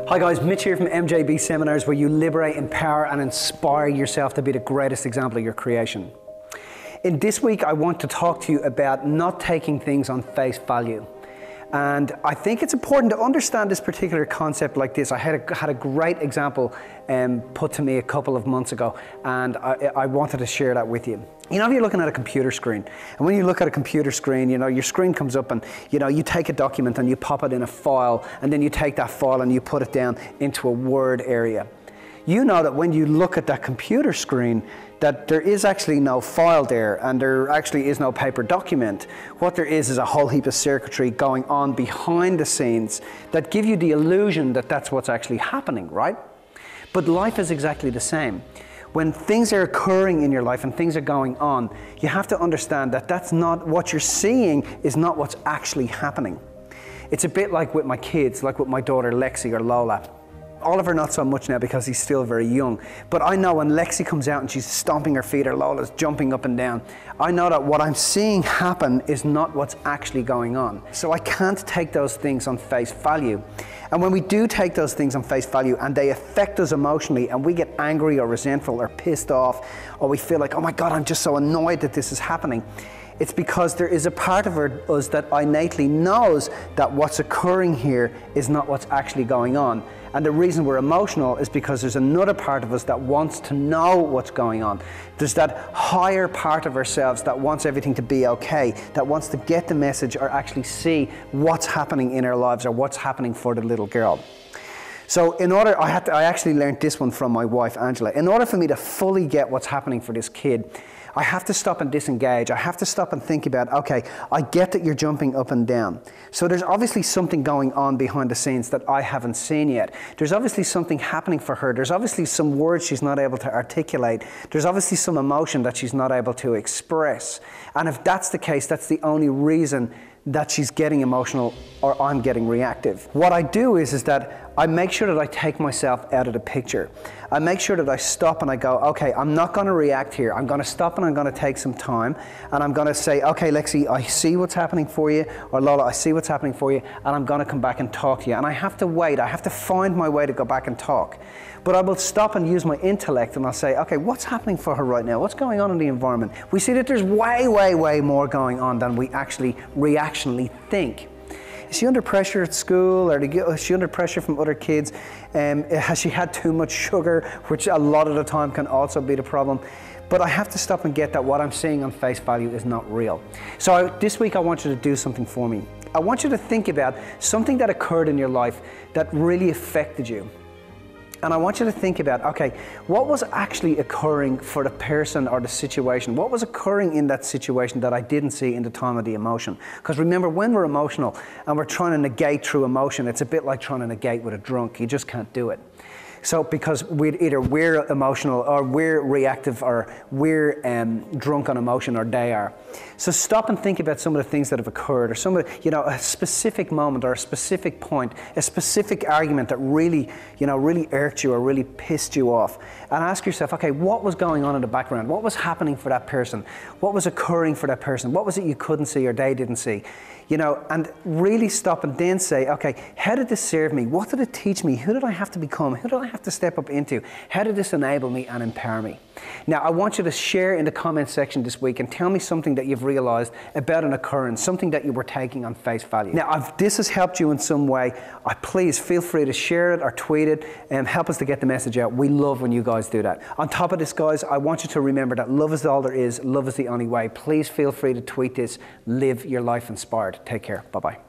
Hi guys, Mitch here from MJB Seminars, where you liberate, empower and inspire yourself to be the greatest example of your creation. In this week, I want to talk to you about not taking things on face value. And I think it's important to understand this particular concept like this. I had a great example put to me a couple of months ago, and I wanted to share that with you. You know, if you're looking at a computer screen, and when you look at a computer screen, you know, your screen comes up and, you know, you take a document and you pop it in a file, and then you take that file and you put it down into a Word area. You know that when you look at that computer screen, that there is actually no file there, and there actually is no paper document. What there is a whole heap of circuitry going on behind the scenes that give you the illusion that that's what's actually happening, right? But life is exactly the same. When things are occurring in your life and things are going on, you have to understand that that's not what you're seeing, is not what's actually happening. It's a bit like with my kids, like with my daughter Lexi or Lola. Oliver not so much now because he's still very young, but I know when Lexi comes out and she's stomping her feet or Lola's jumping up and down, I know that what I'm seeing happen is not what's actually going on. So I can't take those things on face value. And when we do take those things on face value and they affect us emotionally and we get angry or resentful or pissed off, or we feel like, oh my God, I'm just so annoyed that this is happening, it's because there is a part of us that innately knows that what's occurring here is not what's actually going on. And the reason we're emotional is because there's another part of us that wants to know what's going on. There's that higher part of ourselves that wants everything to be okay, that wants to get the message or actually see what's happening in our lives or what's happening for the little girl. So I actually learned this one from my wife, Angela. In order for me to fully get what's happening for this kid, I have to stop and disengage. I have to stop and think about, okay, I get that you're jumping up and down. So there's obviously something going on behind the scenes that I haven't seen yet. There's obviously something happening for her. There's obviously some words she's not able to articulate. There's obviously some emotion that she's not able to express. And if that's the case, that's the only reason that she's getting emotional or I'm getting reactive. What I do is that I make sure that I take myself out of the picture. I make sure that I stop and I go, okay, I'm not going to react here. I'm going to stop and I'm going to take some time and I'm going to say, okay, Lexi, I see what's happening for you, or Lola, I see what's happening for you, and I'm going to come back and talk to you. And I have to wait. I have to find my way to go back and talk. But I will stop and use my intellect and I'll say, okay, what's happening for her right now? What's going on in the environment? We see that there's way, way, way more going on than we actually reactionally think. Is she under pressure at school, or is she under pressure from other kids? Has she had too much sugar, which a lot of the time can also be the problem? But I have to stop and get that what I'm seeing on face value is not real. So this week I want you to do something for me. I want you to think about something that occurred in your life that really affected you. And I want you to think about, okay, what was actually occurring for the person or the situation? What was occurring in that situation that I didn't see in the time of the emotion? Because remember, when we're emotional and we're trying to negate through emotion, it's a bit like trying to negate with a drunk. You just can't do it. So because either we're emotional or we're reactive or we're drunk on emotion, or they are. So stop and think about some of the things that have occurred, or some of, you know, a specific moment or a specific point, a specific argument that really, you know, really irked you or really pissed you off. And ask yourself, okay, what was going on in the background? What was happening for that person? What was occurring for that person? What was it you couldn't see or they didn't see? You know, and really stop and then say, okay, how did this serve me? What did it teach me? Who did I have to become? Who did I have to step up into? How did this enable me and empower me? Now, I want you to share in the comment section this week and tell me something that you've realized about an occurrence, something that you were taking on face value. Now, if this has helped you in some way, please feel free to share it or tweet it and help us to get the message out. We love when you guys do that. On top of this, guys, I want you to remember that love is all there is. Love is the only way. Please feel free to tweet this. Live your life inspired. Take care. Bye-bye.